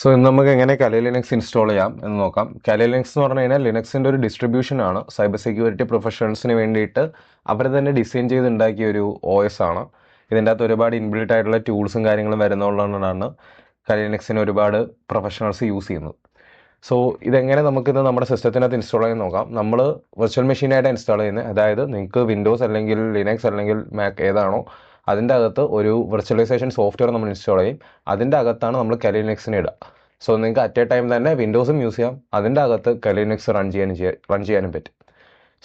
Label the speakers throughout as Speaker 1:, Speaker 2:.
Speaker 1: So ഇന്ന് നമുക്ക് എങ്ങനെ കലി ലിനക്സ് ഇൻസ്റ്റാൾ ചെയ്യാം എന്ന് നോക്കാം. കലി ലിനക്സ് എന്ന് പറഞ്ഞു കഴിഞ്ഞാൽ ലിനക്സിൻ്റെ ഒരു ഡിസ്ട്രിബ്യൂഷൻ ആണ്. സൈബർ സെക്യൂരിറ്റി പ്രൊഫഷണൽസിന് വേണ്ടിയിട്ട് അവർ തന്നെ ഡിസൈൻ ചെയ്തുണ്ടാക്കിയ ഒരു OS ആണ്. ഇതിൻ്റെ അകത്ത് ഒരുപാട് ഇൻബിൽട്ട് ആയിട്ടുള്ള ടൂൾസും കാര്യങ്ങളും വരുന്നതുകൊണ്ടാണ് കലി ലിനക്സിന് ഒരുപാട് പ്രൊഫഷണൽസ് യൂസ് ചെയ്യുന്നത്. സോ ഇതെങ്ങനെ നമുക്കിത് നമ്മുടെ സിസ്റ്റത്തിനകത്ത് ഇൻസ്റ്റാൾ ചെയ്യാൻ നോക്കാം. നമ്മൾ വെർച്വൽ മെഷീനായിട്ട് ഇൻസ്റ്റാൾ ചെയ്യുന്നത്, അതായത് നിങ്ങൾക്ക് വിൻഡോസ് അല്ലെങ്കിൽ ലിനക്സ് അല്ലെങ്കിൽ മാക് ഏതാണോ അതിൻ്റെ അകത്ത് ഒരു വിർച്വലൈസേഷൻ സോഫ്റ്റ്വെയർ നമ്മൾ ഇൻസ്റ്റാൾ ചെയ്യും. അതിൻ്റെ അകത്താണ് നമ്മൾ കലി ലിനക്സിനെ ഇടുക. സോ നിങ്ങൾക്ക് അറ്റ് എ ടൈം തന്നെ വിൻഡോസും യൂസ് ചെയ്യാം, അതിൻ്റെ അകത്ത് കലി ലിനക്സ് റൺ ചെയ്യാനും പറ്റും.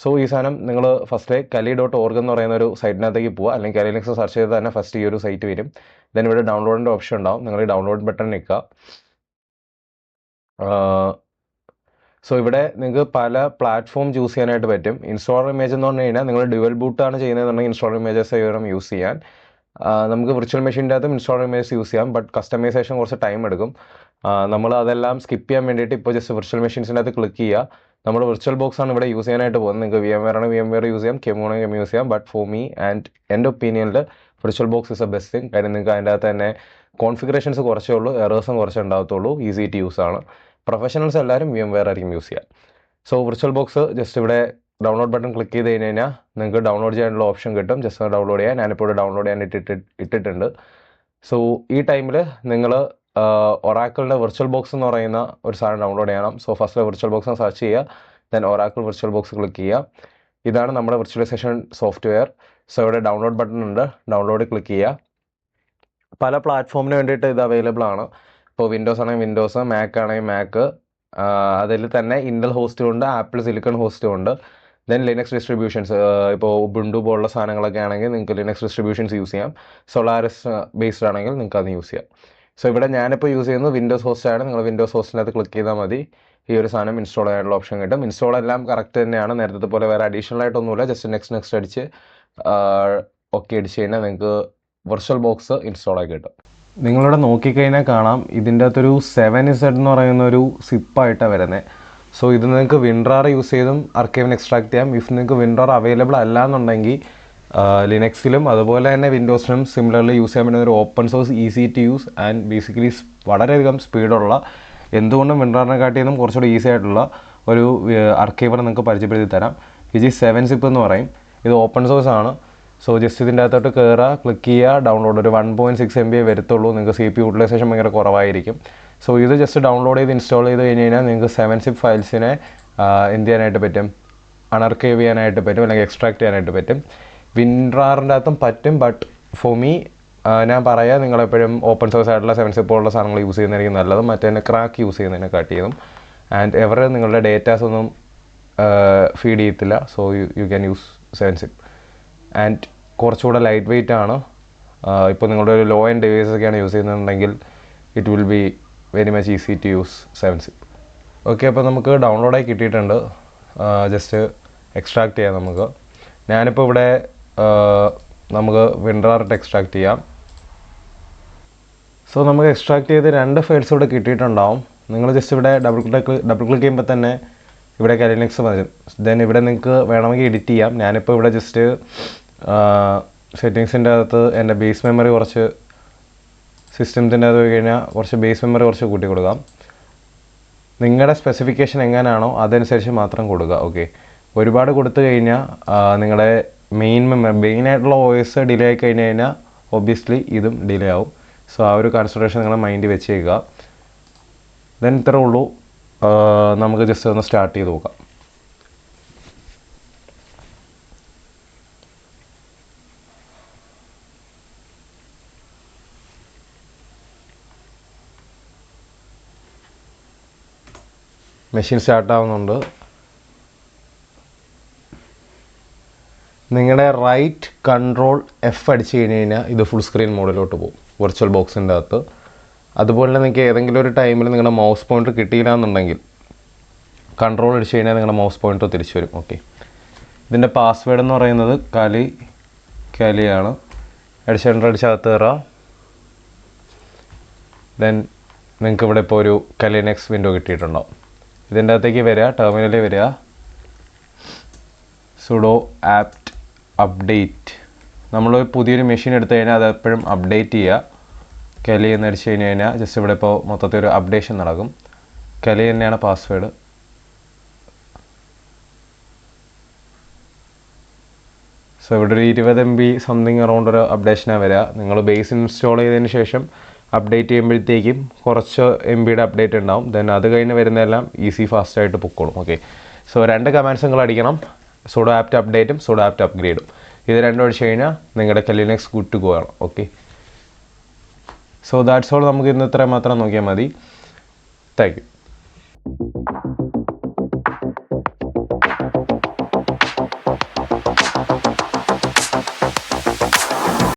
Speaker 1: സോ ഈ സാധനം നിങ്ങൾ ഫസ്റ്റ് kali.org എന്ന് പറയുന്ന ഒരു സൈറ്റിനകത്തേക്ക് പോവുക, അല്ലെങ്കിൽ കലി ലിനക്സ് സെർച്ച് ചെയ്ത് തന്നെ ഫസ്റ്റ് ഈ ഒരു സൈറ്റ് വരും. ദെൻ ഇവിടെ ഡൗൺലോഡിൻ്റെ ഓപ്ഷൻ ഉണ്ടാവും. നിങ്ങൾ ഈ ഡൗൺലോഡ് ബട്ടൺ നിൽക്കുക. സോ ഇവിടെ നിങ്ങൾക്ക് പല പ്ലാറ്റ്ഫോം ചൂസ് ചെയ്യാനായിട്ട് പറ്റും. ഇൻസ്റ്റാളർ ഇമേജ് എന്ന് പറഞ്ഞു കഴിഞ്ഞാൽ നിങ്ങൾ ഡ്യുവൽ ബൂട്ടാണ് ചെയ്യുന്നതെന്നുണ്ടെങ്കിൽ ഇൻസ്റ്റാളർ ഇമേജസ് വേണം യൂസ് ചെയ്യാൻ. നമുക്ക് വിർച്വൽ മെഷീൻ്റെ അകത്തും ഇൻസ്റ്റാളർ ഇമേജ് യൂസ് ചെയ്യാം, ബട്ട് കസ്റ്റമൈസേഷൻ കുറച്ച് ടൈം എടുക്കും. നമ്മൾ അതെല്ലാം സ്കിപ്പ് ചെയ്യാൻ വേണ്ടിയിട്ട് ഇപ്പോൾ ജസ്റ്റ് വിർച്വൽ മെഷീൻസിൻ്റെ അകത്ത് ക്ലിക്ക് ചെയ്യുക. നമ്മൾ വിർച്വൽ ബോക്സ് ആണ് ഇവിടെ യൂസ് ചെയ്യാനായിട്ട് പോകുന്നത്. നിങ്ങൾക്ക് VMware ആണ് VMware യൂസ് ചെയ്യാം, KEM ആണെങ്കിൽ KEM യൂസ് ചെയ്യാം. ബട്ട് ഫോർ മീ ആൻഡ് എൻ്റെ ഒപ്പീനിയനിൽ VirtualBox is a best thing. കാര്യം നിങ്ങൾക്ക് അതിൻ്റെ അകത്ത് തന്നെ കോൺഫിഗറേഷൻസ് കുറച്ചേ ഉള്ളൂ, എറേഴ്സും കുറച്ചേ ഉണ്ടാകത്തുള്ളൂ, ഈസി ടു യൂസ് ആണ്. പ്രൊഫഷണൽസ് എല്ലാവരും VMware ആയിരിക്കും യൂസ് ചെയ്യുക. സോ വിർച്വൽ ബോക്സ് ജസ്റ്റ് ഇവിടെ ഡൗൺലോഡ് ബട്ടൺ ക്ലിക്ക് ചെയ്ത് കഴിഞ്ഞാൽ നിങ്ങൾക്ക് ഡൗൺലോഡ് ചെയ്യാനുള്ള ഓപ്ഷൻ കിട്ടും. ജസ്റ്റ് ഡൗൺലോഡ് ചെയ്യാൻ ഞാനിപ്പോൾ ഇവിടെ ഡൗൺലോഡ് ചെയ്യാൻ ഇട്ടിട്ടുണ്ട്. സോ ഈ ടൈമിൽ നിങ്ങൾ ഒറാക്കിളിൻ്റെ വിർച്വൽ ബോക്സ് എന്ന് പറയുന്ന ഒരു സാധനം ഡൗൺലോഡ് ചെയ്യണം. So first VirtualBox search ചെയ്യുക, then Oracle VirtualBox click ചെയ്യുക. ഇതാണ് നമ്മുടെ വിർച്വലൈസേഷൻ സോഫ്റ്റ്വെയർ. സോ ഇവിടെ ഡൗൺലോഡ് ബട്ടൺ ഉണ്ട്, ഡൗൺലോഡ് ക്ലിക്ക് ചെയ്യുക. പല പ്ലാറ്റ്ഫോമിന് വേണ്ടിയിട്ട് ഇത് അവൈലബിൾ ആണ്. ഇപ്പോൾ വിൻഡോസ് ആണെങ്കിൽ വിൻഡോസ്, മാക് ആണെങ്കിൽ മാക്, അതിൽ തന്നെ ഇൻഡൽ ഹോസ്റ്റും ഉണ്ട്, ആപ്പിൾ സിലിക്കൺ ഹോസ്റ്റും ഉണ്ട്. ദെൻ ലിനക്സ് ഡിസ്ട്രിബ്യൂഷൻസ്, ഇപ്പോൾ ഉബുണ്ടു പോലുള്ള സാധനങ്ങളൊക്കെ ആണെങ്കിൽ നിങ്ങൾക്ക് ലിനക്സ് ഡിസ്ട്രിബ്യൂഷൻസ് യൂസ് ചെയ്യാം. സോളാറിസ് ബേസ്ഡ് ആണെങ്കിൽ നിങ്ങൾക്ക് അത് യൂസ് ചെയ്യാം. സോ ഇവിടെ ഞാനിപ്പോൾ യൂസ് ചെയ്യുന്നത് വിൻഡോസ് ഹോസ്റ്റാണ്. നിങ്ങൾ വിൻഡോസ് ഹോസ്റ്റിനകത്ത് ക്ലിക്ക് ചെയ്താൽ മതി, ഈ ഒരു സാധനം ഇൻസ്റ്റാൾ ചെയ്യാനുള്ള ഓപ്ഷൻ കിട്ടും. ഇൻസ്റ്റാൾ എല്ലാം കറക്റ്റ് തന്നെയാണ്, നേരത്തെ പോലെ വേറെ അഡീഷണൽ ആയിട്ടൊന്നുമില്ല. ജസ്റ്റ് നെക്സ്റ്റ് അടിച്ച് ഓക്കെ അടിച്ച് കഴിഞ്ഞാൽ നിങ്ങൾക്ക് വിർച്വൽ ബോക്സ് ഇൻസ്റ്റാൾ ആയി കിട്ടും. നിങ്ങളിവിടെ നോക്കിക്കഴിഞ്ഞാൽ കാണാം ഇതിൻ്റെ അകത്തൊരു 7Z എന്ന് പറയുന്ന ഒരു സിപ്പായിട്ടാണ് വരുന്നത്. സോ ഇത് നിങ്ങൾക്ക് വിൻഡ്രാർ യൂസ് ചെയ്തും ആർക്കൈവിന് എക്സ്ട്രാക്ട് ചെയ്യാം. ഇഫ് നിങ്ങൾക്ക് വിൻഡ്രാർ അവൈലബിൾ അല്ല എന്നുണ്ടെങ്കിൽ ലിനക്സിലും അതുപോലെ തന്നെ വിൻഡോസിലും സിമിലർലി യൂസ് ചെയ്യാൻ പറ്റുന്ന ഒരു open source, easy to use and basically വളരെയധികം സ്പീഡുള്ള, എന്തുകൊണ്ടും വിൻഡ്രാറിനെ കാട്ടിയതും കുറച്ചുകൂടി ഈസി ആയിട്ടുള്ള ഒരു ആർക്കൈവർ നിങ്ങൾക്ക് പരിചയപ്പെടുത്തി തരാം. ഇത് 7zip എന്ന് പറയും. ഇത് ഓപ്പൺ സോഴ്സ് ആണ്. സോ ജസ്റ്റ് ഇതിൻ്റെ അകത്തോട്ട് കയറുക, ക്ലിക്ക് ചെയ്യുക, ഡൗൺലോഡ്. ഒരു 1.6 MB വരത്തുള്ളൂ. നിങ്ങൾക്ക് CPU യൂട്ടിലൈസേഷൻ ഭയങ്കര കുറവായിരിക്കും. സോ ഇത് ജസ്റ്റ് ഡൗൺലോഡ് ചെയ്ത് ഇൻസ്റ്റാൾ ചെയ്ത് കഴിഞ്ഞ് കഴിഞ്ഞാൽ നിങ്ങൾക്ക് 7zip ഫയൽസിനെ എന്ത് ചെയ്യാനായിട്ട് പറ്റും, അൺആർക്കൈവ് ചെയ്യാനായിട്ട് പറ്റും, അല്ലെങ്കിൽ എക്സ്ട്രാക്ട് ചെയ്യാനായിട്ട് പറ്റും. വിൻഡ്രാറിൻ്റെ അകത്തും പറ്റും, ബട്ട് ഫോർ മീ ഞാൻ പറയാം, നിങ്ങളെപ്പോഴും ഓപ്പൺ സോഴ്സ് ആയിട്ടുള്ള 7zip ഉള്ള സാധനങ്ങൾ യൂസ് ചെയ്യുന്നതായിരിക്കും നല്ലത്, മറ്റേ ക്രാക്ക് യൂസ് ചെയ്യുന്നതിനെ കാട്ടിയതും. ആൻഡ് എവർ നിങ്ങളുടെ ഡേറ്റാസ് ഒന്നും ഫീഡ് ചെയ്യത്തില്ല. So you can use 7zip. And കുറച്ചുകൂടെ ലൈറ്റ് വെയിറ്റ് ആണ്. ഇപ്പോൾ നിങ്ങളുടെ ഒരു ലോ എൻഡ് ഡിവൈസസ് ഒക്കെയാണ് യൂസ് ചെയ്യുന്നുണ്ടെങ്കിൽ it will be very much easy to use 7zip. Okay, അപ്പോൾ നമുക്ക് ഡൗൺലോഡായി കിട്ടിയിട്ടുണ്ട്. ജസ്റ്റ് എക്സ്ട്രാക്ട് ചെയ്യാം നമുക്ക്. ഞാനിപ്പോൾ ഇവിടെ നമുക്ക് വിൻഡ്രാറിട്ട് എക്സ്ട്രാക്ട് ചെയ്യാം. സോ നമുക്ക് എക്സ്ട്രാക്ട് ചെയ്ത് 2 ഫയൽസ് ഇവിടെ കിട്ടിയിട്ടുണ്ടാവും. നിങ്ങൾ ജസ്റ്റ് ഇവിടെ ഡബിൾ ക്ലിക്ക് ചെയ്യുമ്പോൾ തന്നെ ഇവിടെ കലി ലിനക്സ് വരും. ദെൻ ഇവിടെ നിങ്ങൾക്ക് വേണമെങ്കിൽ എഡിറ്റ് ചെയ്യാം. ഞാനിപ്പോൾ ഇവിടെ ജസ്റ്റ് സെറ്റിങ്സിൻ്റെ അകത്ത് എൻ്റെ ബേസ് മെമ്മറി കുറച്ച്, സിസ്റ്റത്തിൻ്റെ അകത്ത് പോയി കഴിഞ്ഞാൽ കുറച്ച് ബേസ് മെമ്മറി കുറച്ച് കൂട്ടി കൊടുക്കാം. നിങ്ങളുടെ സ്പെസിഫിക്കേഷൻ എങ്ങനെയാണോ അതനുസരിച്ച് മാത്രം കൊടുക്കുക. ഓക്കെ, ഒരുപാട് കൊടുത്തു കഴിഞ്ഞാൽ നിങ്ങളുടെ മെയിനായിട്ടുള്ള OS ഡിലേ ആയി കഴിഞ്ഞ് കഴിഞ്ഞാൽ ഒബ്വിയസ്ലി ഇതും ഡിലേ ആവും. സോ ആ ഒരു കൺസിഡറേഷൻ നിങ്ങളുടെ മൈൻഡിൽ വെച്ചേക്കുക. ദെൻ ഇത്രേ ഉള്ളൂ. നമുക്ക് ജസ്റ്റ് ഒന്ന് സ്റ്റാർട്ട് ചെയ്ത് നോക്കാം. മെഷീൻ സ്റ്റാർട്ട് ആവുന്നുണ്ട്. നിങ്ങളുടെ റൈറ്റ് കൺട്രോൾ F അടിച്ച് കഴിഞ്ഞ് കഴിഞ്ഞാൽ ഇത് ഫുൾ സ്ക്രീൻ മോഡിലോട്ട് പോകും വിർച്വൽ ബോക്സിൻ്റെ അകത്ത്. അതുപോലെ നിങ്ങൾക്ക് ഏതെങ്കിലും ഒരു ടൈമിൽ നിങ്ങളുടെ മൗസ് പോയിൻ്റർ കിട്ടിയില്ല എന്നുണ്ടെങ്കിൽ കൺട്രോൾ അടിച്ച് കഴിഞ്ഞാൽ നിങ്ങളുടെ മൗസ് പോയിൻ്റർ തിരിച്ചു വരും. ഓക്കെ, ഇതിൻ്റെ പാസ്വേഡ് എന്ന് പറയുന്നത് കലിയാണ്. എൻ്റർ അടിച്ച് അകത്ത് കയറുക. ദെൻ നിങ്ങൾക്ക് ഇവിടെ ഇപ്പോൾ ഒരു കലി ലിനക്സ് വിൻഡോ കിട്ടിയിട്ടുണ്ടാവും. ഇതിൻ്റെ അകത്തേക്ക് വരിക, ടെർമിനലിൽ വരിക, സുഡോ ആപ്റ്റ് അപ്ഡേറ്റ്. നമ്മൾ പുതിയൊരു മെഷീൻ എടുത്തു കഴിഞ്ഞാൽ അത് എപ്പോഴും അപ്ഡേറ്റ് ചെയ്യുക. കെലി എന്ന് അടിച്ചു കഴിഞ്ഞാൽ ജസ്റ്റ് ഇവിടെ ഇപ്പോൾ മൊത്തത്തിൽ ഒരു അപ്ഡേഷൻ നടക്കും. കെലി തന്നെയാണ് പാസ്വേഡ്. സോ ഇവിടെ ഒരു 20 MB സംതിങ് അറൗണ്ട് ഒരു അപ്ഡേഷനാണ് വരിക. നിങ്ങൾ ബേസ് ഇൻസ്റ്റാൾ ചെയ്തതിന് ശേഷം അപ്ഡേറ്റ് ചെയ്യുമ്പോഴത്തേക്കും കുറച്ച് MB അപ്ഡേറ്റ് ഉണ്ടാവും. ദെൻ അത് കഴിഞ്ഞ് വരുന്നതെല്ലാം ഫാസ്റ്റായിട്ട് പൊക്കോളും. ഓക്കെ, സോ 2 കമാൻഡ്സ് നിങ്ങൾ അടിക്കണം, സുഡോ ആപ്റ്റ് അപ്ഡേറ്റും സുഡോ ആപ്റ്റ് അപ്ഗ്രേഡും. ഇത് രണ്ടും അടിച്ചു കഴിഞ്ഞാൽ നിങ്ങളുടെ ലിനക്സ് ഗുഡ് ടു ഗോ ആണ്. Okay, so that's all. നമുക്ക് ഇന്ന് ഇത്രയും മാത്രം നോക്കിയാൽ മതി. Thank you.